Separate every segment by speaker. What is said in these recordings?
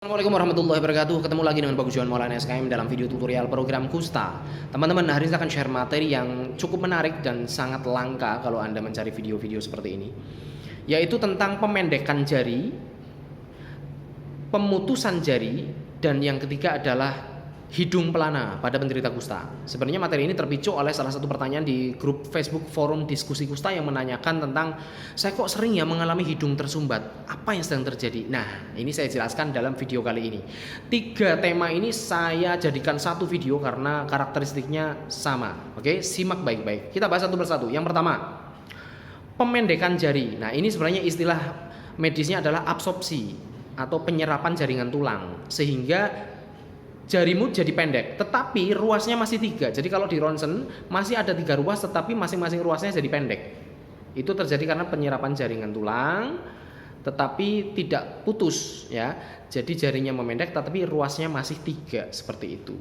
Speaker 1: Assalamualaikum warahmatullahi wabarakatuh. Ketemu lagi dengan Bagus Johan Maulana SKM dalam video tutorial program Kusta. Teman-teman, hari ini saya akan share materi yang cukup menarik dan sangat langka kalau Anda mencari video-video seperti ini, yaitu tentang pemendekan jari, pemutusan jari, dan yang ketiga adalah hidung pelana pada penderita kusta. Sebenarnya materi ini terpicu oleh salah satu pertanyaan di grup Facebook forum diskusi kusta yang menanyakan tentang, saya kok sering ya mengalami hidung tersumbat, apa yang sedang terjadi? Nah, ini saya jelaskan dalam video kali ini. 3 tema ini saya jadikan satu video karena karakteristiknya sama. Oke, simak baik-baik. Kita bahas satu persatu. Yang pertama, pemendekan jari. Nah, ini sebenarnya istilah medisnya adalah absorpsi atau penyerapan jaringan tulang, sehingga jarimu jadi pendek, tetapi ruasnya masih 3. Jadi kalau di ronsen masih ada 3 ruas, tetapi masing-masing ruasnya jadi pendek. Itu terjadi karena penyerapan jaringan tulang, tetapi tidak putus ya. Jadi jarinya memendek, tetapi ruasnya masih 3 seperti itu.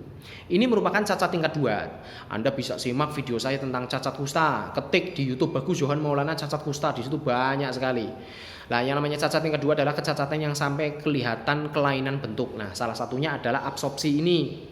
Speaker 1: Ini merupakan cacat tingkat 2. Anda bisa simak video saya tentang cacat kusta. Ketik di YouTube Bagus Johan Maulana cacat kusta, di situ banyak sekali. Nah, yang namanya cacat tingkat 2 adalah kecacatan yang sampai kelihatan kelainan bentuk. Nah, salah satunya adalah absorpsi ini.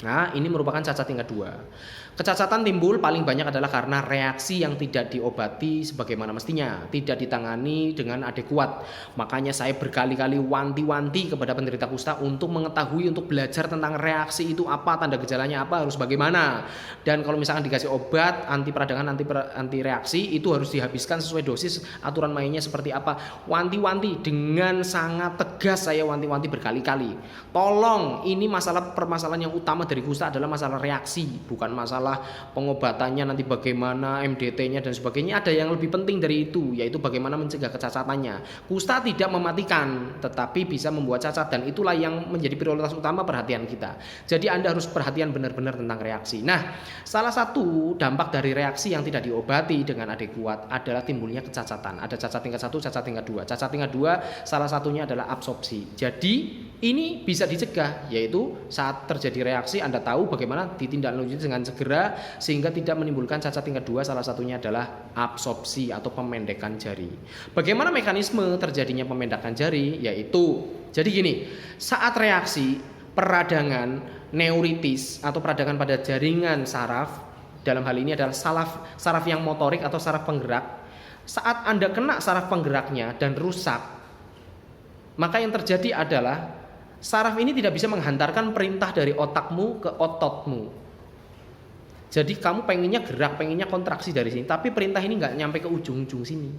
Speaker 1: Nah, ini merupakan cacat tingkat 2. Kecacatan timbul paling banyak adalah karena reaksi yang tidak diobati sebagaimana mestinya, tidak ditangani dengan adekuat. Makanya saya berkali-kali wanti-wanti kepada penderita kusta untuk mengetahui, untuk belajar tentang reaksi itu apa, tanda gejalanya apa, harus bagaimana. Dan kalau misalkan dikasih obat anti peradangan, anti reaksi, itu harus dihabiskan sesuai dosis, aturan mainnya seperti apa. Wanti-wanti dengan sangat tegas, saya wanti-wanti berkali-kali. Tolong, ini permasalahan yang utama dari kusta adalah masalah reaksi, bukan masalah pengobatannya nanti bagaimana, MDT-nya dan sebagainya. Ada yang lebih penting dari itu, yaitu bagaimana mencegah kecacatannya. Kusta tidak mematikan, tetapi bisa membuat cacat, dan itulah yang menjadi prioritas utama perhatian kita. Jadi Anda harus perhatian benar-benar tentang reaksi. Nah, salah satu dampak dari reaksi yang tidak diobati dengan adekuat adalah timbulnya kecacatan. Ada cacat tingkat 1, cacat tingkat 2. Cacat tingkat 2 salah satunya adalah absorpsi. Jadi ini bisa dicegah, yaitu saat terjadi reaksi Anda tahu bagaimana ditindaklanjuti dengan segera sehingga tidak menimbulkan cacat tingkat 2. Salah satunya adalah absorpsi atau pemendekan jari. Bagaimana mekanisme terjadinya pemendekan jari? Yaitu, jadi gini, saat reaksi peradangan neuritis atau peradangan pada jaringan saraf, dalam hal ini adalah saraf yang motorik atau saraf penggerak. Saat Anda kena saraf penggeraknya dan rusak, maka yang terjadi adalah saraf ini tidak bisa menghantarkan perintah dari otakmu ke ototmu. Jadi kamu pengennya gerak, pengennya kontraksi dari sini, tapi perintah ini nggak nyampe ke ujung-ujung sini.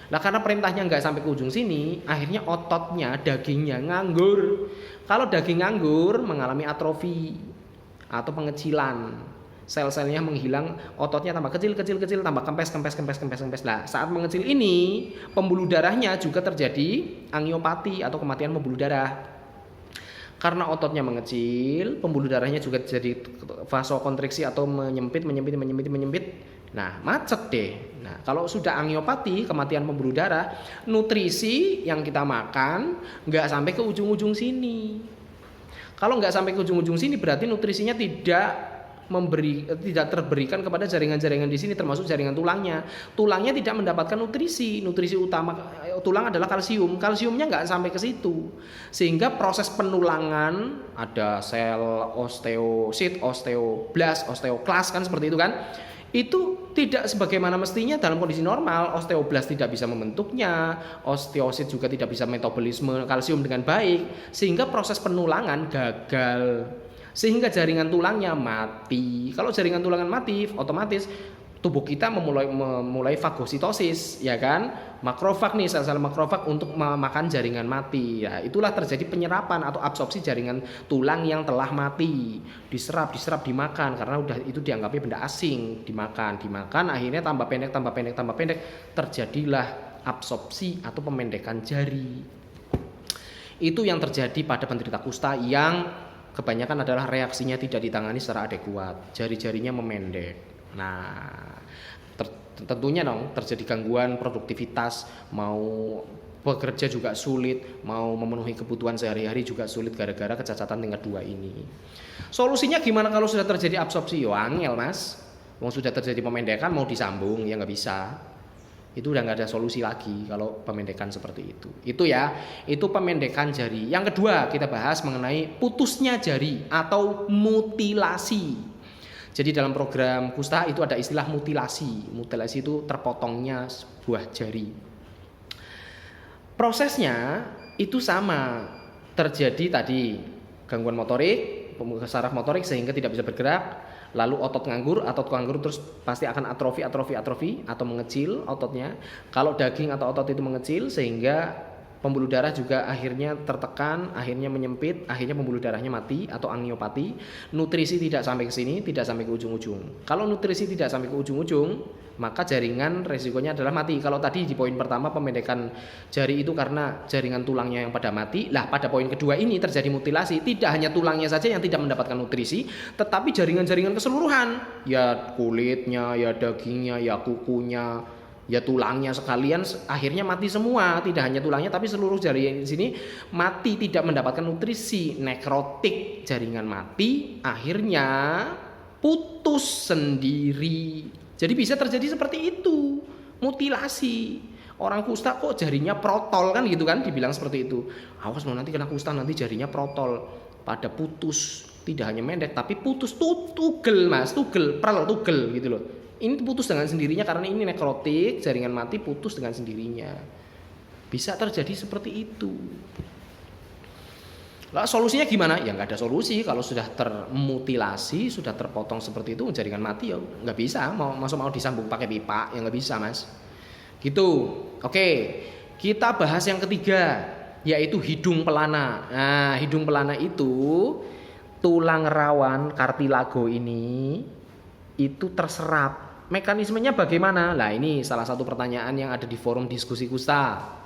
Speaker 1: Nah, karena perintahnya nggak sampai ke ujung sini, akhirnya ototnya, dagingnya nganggur. Kalau daging nganggur, mengalami atrofi atau pengecilan. Sel-selnya menghilang, ototnya tambah kecil, tambah kempes. Nah, saat mengecil ini, pembuluh darahnya juga terjadi angiopati atau kematian pembuluh darah. Karena ototnya mengecil, pembuluh darahnya juga jadi vasokonstriksi atau menyempit. Nah, macet deh. Nah, kalau sudah angiopati, kematian pembuluh darah, nutrisi yang kita makan nggak sampai ke ujung-ujung sini. Kalau nggak sampai ke ujung-ujung sini, berarti nutrisinya tidak terberikan kepada jaringan-jaringan di sini, termasuk jaringan tulangnya. Tulangnya tidak mendapatkan nutrisi. Nutrisi utama tulang adalah kalsium. Kalsiumnya nggak sampai ke situ, sehingga proses penulangan, ada sel osteosit, osteoblast, osteoklas kan seperti itu kan. Itu tidak sebagaimana mestinya dalam kondisi normal. Osteoblast tidak bisa membentuknya, osteosit juga tidak bisa metabolisme kalsium dengan baik, sehingga proses penulangan gagal, sehingga jaringan tulangnya mati. Kalau jaringan tulangan mati, otomatis tubuh kita memulai fagositosis, ya kan? Makrofag nih, sel-sel makrofag untuk memakan jaringan mati. Ya, itulah terjadi penyerapan atau absorpsi jaringan tulang yang telah mati. Diserap, dimakan, karena udah itu dianggapnya benda asing. Dimakan, akhirnya tambah pendek. Terjadilah absorpsi atau pemendekan jari. Itu yang terjadi pada penderita kusta yang kebanyakan adalah reaksinya tidak ditangani secara adekuat, jari-jarinya memendek. Nah, tentunya terjadi gangguan produktivitas, mau bekerja juga sulit, mau memenuhi kebutuhan sehari-hari juga sulit gara-gara kecacatan tingkat 2 ini. Solusinya gimana kalau sudah terjadi absorpsi? Yo angel, Mas. Sudah terjadi pemendekan mau disambung ya nggak bisa. Itu udah nggak ada solusi lagi kalau pemendekan seperti itu. Itu ya, itu pemendekan jari. Yang kedua kita bahas mengenai putusnya jari atau mutilasi. Jadi dalam program kusta itu ada istilah mutilasi. Mutilasi itu terpotongnya sebuah jari. Prosesnya itu sama, terjadi tadi gangguan motorik, saraf motorik sehingga tidak bisa bergerak, lalu otot nganggur terus pasti akan atrofi atau mengecil ototnya. Kalau daging atau otot itu mengecil sehingga pembuluh darah juga akhirnya tertekan, akhirnya menyempit, akhirnya pembuluh darahnya mati atau angiopati. Nutrisi tidak sampai ke sini, tidak sampai ke ujung-ujung. Kalau nutrisi tidak sampai ke ujung-ujung, maka jaringan resikonya adalah mati. Kalau tadi di poin pertama pemendekan jari itu karena jaringan tulangnya yang pada mati, lah pada poin kedua ini terjadi mutilasi. Tidak hanya tulangnya saja yang tidak mendapatkan nutrisi, tetapi jaringan-jaringan keseluruhan, ya kulitnya, ya dagingnya, ya kukunya, ya tulangnya sekalian akhirnya mati semua. Tidak hanya tulangnya tapi seluruh jaringan di sini mati, tidak mendapatkan nutrisi, nekrotik, jaringan mati, akhirnya putus sendiri. Jadi bisa terjadi seperti itu, mutilasi. Orang kusta kok jarinya protol kan gitu kan, dibilang seperti itu. Awas mau nanti kena kusta nanti jarinya protol. Pada putus, tidak hanya mendek tapi putus tugel mas, tugel gitu loh. Ini putus dengan sendirinya karena ini nekrotik, jaringan mati putus dengan sendirinya. Bisa terjadi seperti itu. Lah solusinya gimana? Ya nggak ada solusi. Kalau sudah termutilasi, sudah terpotong seperti itu, jaringan mati ya nggak bisa. Mau disambung pakai pipa ya nggak bisa mas. Gitu. Oke, kita bahas yang ketiga, yaitu hidung pelana. Nah, hidung pelana itu tulang rawan kartilago ini itu terserap. Mekanismenya bagaimana? Nah ini salah satu pertanyaan yang ada di forum diskusi kusta.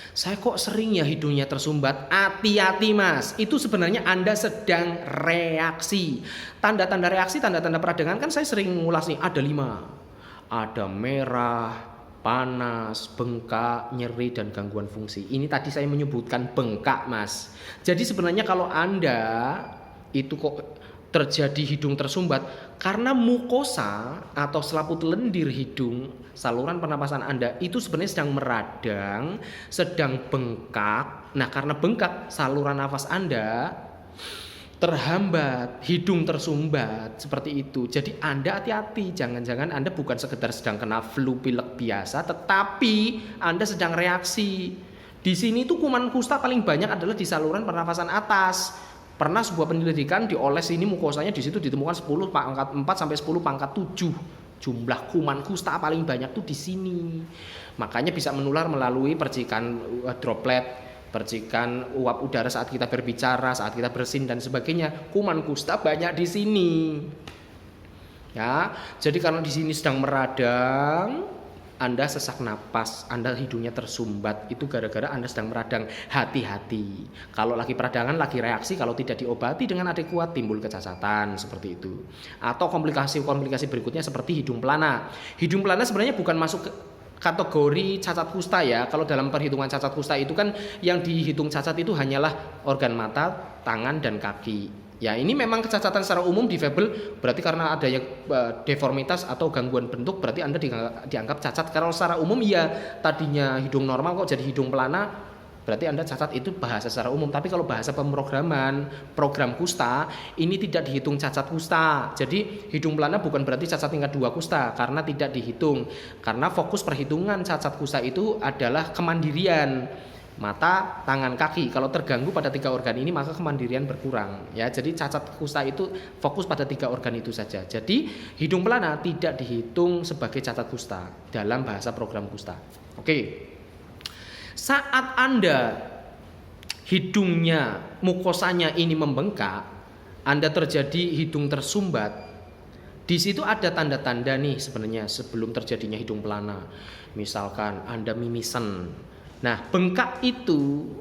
Speaker 1: Saya kok sering ya hidungnya tersumbat. Hati-hati mas, itu sebenarnya Anda sedang reaksi. Tanda-tanda reaksi, tanda-tanda peradangan kan saya sering ngulas nih. Ada 5. Ada merah, panas, bengkak, nyeri, dan gangguan fungsi. Ini tadi saya menyebutkan bengkak mas. Jadi sebenarnya kalau Anda itu kok terjadi hidung tersumbat karena mukosa atau selaput lendir hidung, saluran pernapasan Anda itu sebenarnya sedang meradang, sedang bengkak. Nah karena bengkak saluran nafas Anda terhambat, hidung tersumbat seperti itu. Jadi Anda hati-hati, jangan-jangan Anda bukan sekedar sedang kena flu pilek biasa, tetapi Anda sedang reaksi. Di sini tuh kuman kusta paling banyak adalah di saluran pernafasan atas. Pernah sebuah penyelidikan dioles ini mukosanya di situ ditemukan 10 pangkat 4 sampai 10 pangkat 7. Jumlah kuman kusta paling banyak tuh di sini. Makanya bisa menular melalui percikan droplet, percikan uap udara saat kita berbicara, saat kita bersin dan sebagainya. Kuman kusta banyak di sini. Ya, jadi karena di sini sedang meradang, Anda sesak napas, Anda hidungnya tersumbat, itu gara-gara Anda sedang meradang. Hati-hati. Kalau lagi peradangan, lagi reaksi, kalau tidak diobati dengan adekuat, timbul kecacatan seperti itu. Atau komplikasi berikutnya seperti hidung pelana. Hidung pelana sebenarnya bukan masuk ke kategori cacat kusta ya. Kalau dalam perhitungan cacat kusta itu kan yang dihitung cacat itu hanyalah organ mata, tangan, dan kaki. Ya ini memang kecacatan secara umum difabel berarti karena adanya deformitas atau gangguan bentuk berarti Anda dianggap cacat. Kalau secara umum ya tadinya hidung normal kok jadi hidung pelana berarti Anda cacat, itu bahasa secara umum. Tapi kalau bahasa pemrograman program kusta ini tidak dihitung cacat kusta. Jadi hidung pelana bukan berarti cacat tingkat 2 kusta karena tidak dihitung. Karena fokus perhitungan cacat kusta itu adalah kemandirian mata, tangan, kaki. Kalau terganggu pada 3 organ ini maka kemandirian berkurang ya. Jadi cacat kusta itu fokus pada 3 organ itu saja. Jadi hidung pelana tidak dihitung sebagai cacat kusta dalam bahasa program kusta. Oke. Saat Anda hidungnya, mukosanya ini membengkak, Anda terjadi hidung tersumbat. Di situ ada tanda-tanda nih sebenarnya sebelum terjadinya hidung pelana. Misalkan Anda mimisan. Nah, bengkak itu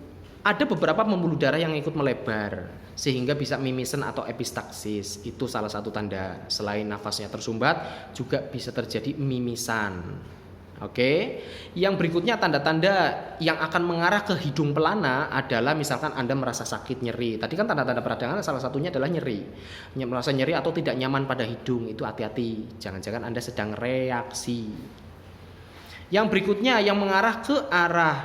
Speaker 1: ada beberapa pembuluh darah yang ikut melebar sehingga bisa mimisen atau epistaksis. Itu salah satu tanda. Selain nafasnya tersumbat, juga bisa terjadi mimisan. Oke. Yang berikutnya tanda-tanda yang akan mengarah ke hidung pelana adalah misalkan Anda merasa sakit, nyeri. Tadi kan tanda-tanda peradangan salah satunya adalah nyeri. Merasa nyeri atau tidak nyaman pada hidung, itu hati-hati. Jangan-jangan Anda sedang reaksi. Yang berikutnya yang mengarah ke arah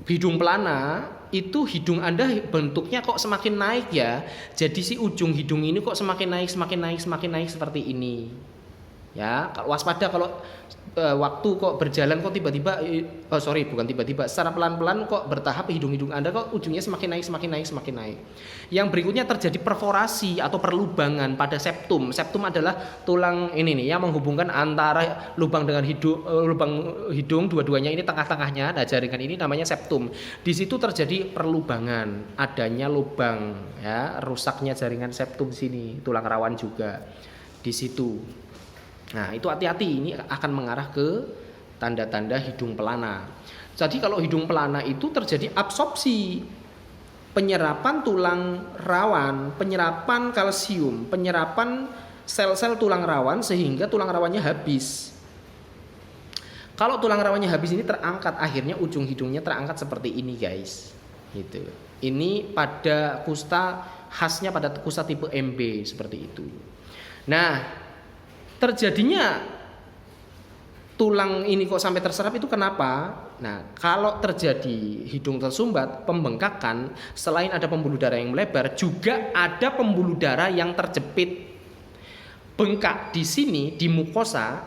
Speaker 1: hidung pelana, itu hidung Anda bentuknya kok semakin naik ya. Jadi si ujung hidung ini kok semakin naik, semakin naik, semakin naik seperti ini. Ya, waspada kalau waktu kok berjalan kok tiba-tiba bukan tiba-tiba, secara pelan-pelan kok bertahap hidung-hidung Anda kok ujungnya semakin naik, semakin naik, semakin naik. Yang berikutnya terjadi perforasi atau perlubangan pada septum. Septum adalah tulang ini nih yang menghubungkan antara lubang dengan lubang hidung dua-duanya ini tengah-tengahnya. Nah, jaringan ini namanya septum. Di situ terjadi perlubangan, adanya lubang ya, rusaknya jaringan septum sini, tulang rawan juga di situ. Nah, itu hati-hati, ini akan mengarah ke tanda-tanda hidung pelana. Jadi kalau hidung pelana itu terjadi absorpsi, penyerapan tulang rawan, penyerapan kalsium, penyerapan sel-sel tulang rawan sehingga tulang rawannya habis. Kalau tulang rawannya habis ini terangkat, akhirnya ujung hidungnya terangkat seperti ini guys. Gitu. Ini pada kusta, khasnya pada kusta tipe MB seperti itu. Nah, terjadinya tulang ini kok sampai terserap itu kenapa? Nah, kalau terjadi hidung tersumbat, pembengkakan, selain ada pembuluh darah yang melebar, juga ada pembuluh darah yang terjepit. Bengkak di sini, di mukosa,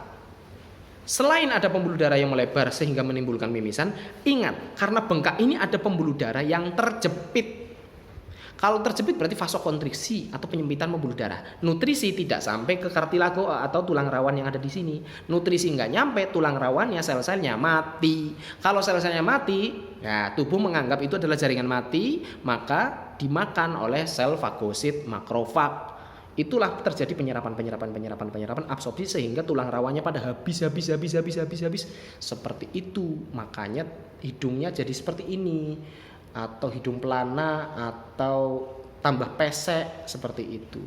Speaker 1: selain ada pembuluh darah yang melebar sehingga menimbulkan mimisan, ingat, karena bengkak ini ada pembuluh darah yang terjepit. Kalau terjepit berarti vasokonstriksi atau penyempitan pembuluh darah. Nutrisi tidak sampai ke kartilago atau tulang rawan yang ada di sini. Nutrisi nggak nyampe, tulang rawannya, sel-selnya mati. Kalau sel-selnya mati, ya tubuh menganggap itu adalah jaringan mati, maka dimakan oleh sel fagosit makrofag. Itulah terjadi penyerapan absorpsi sehingga tulang rawannya pada habis seperti itu. Makanya hidungnya jadi seperti ini, atau hidung pelana atau tambah pesek seperti itu.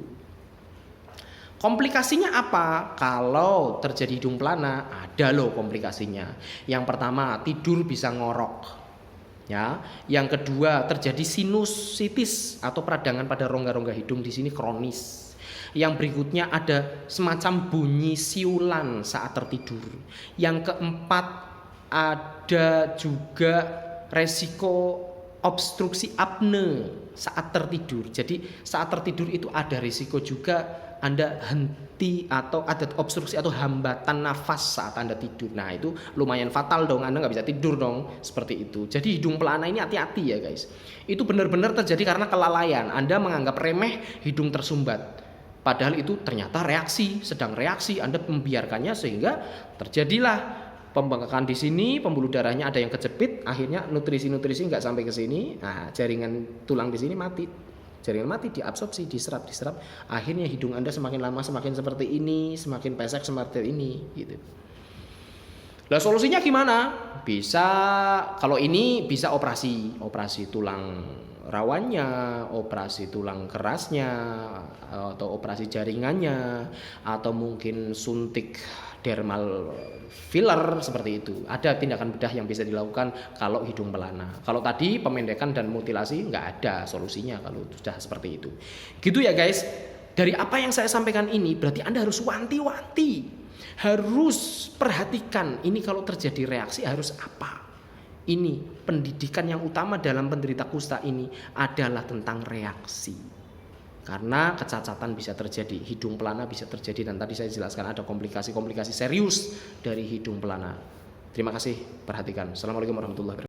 Speaker 1: Komplikasinya apa? Kalau terjadi hidung pelana, ada loh komplikasinya. Yang pertama, tidur bisa ngorok. Ya, yang kedua terjadi sinusitis atau peradangan pada rongga-rongga hidung di sini kronis. Yang berikutnya ada semacam bunyi siulan saat tertidur. Yang keempat ada juga resiko obstruksi apne saat tertidur. Jadi saat tertidur itu ada risiko juga Anda henti atau ada obstruksi atau hambatan nafas saat Anda tidur. Nah, itu lumayan fatal dong, Anda nggak bisa tidur dong seperti itu. Jadi hidung pelana ini hati-hati ya guys. Itu benar-benar terjadi karena kelalaian. Anda menganggap remeh hidung tersumbat. Padahal itu ternyata sedang reaksi Anda membiarkannya sehingga terjadilah pembengkakan di sini, pembuluh darahnya ada yang kejepit, akhirnya nutrisi nggak sampai ke sini. Nah, jaringan tulang di sini mati. Jaringan mati diabsorpsi, diserap. Akhirnya hidung Anda semakin lama semakin seperti ini, semakin pesek seperti ini gitu. Lah solusinya gimana? Bisa, kalau ini bisa operasi tulang rawannya, operasi tulang kerasnya, atau operasi jaringannya, atau mungkin suntik dermal filler seperti itu. Ada tindakan bedah yang bisa dilakukan kalau hidung pelana. Kalau tadi pemendekan dan mutilasi nggak ada solusinya kalau sudah seperti itu. Gitu ya guys. Dari apa yang saya sampaikan ini berarti Anda harus wanti-wanti. Harus perhatikan ini kalau terjadi reaksi harus apa. Ini pendidikan yang utama dalam penderita kusta ini adalah tentang reaksi. Karena kecacatan bisa terjadi, hidung pelana bisa terjadi, dan tadi saya jelaskan ada komplikasi-komplikasi serius dari hidung pelana. Terima kasih, perhatikan. Assalamualaikum warahmatullahi wabarakatuh.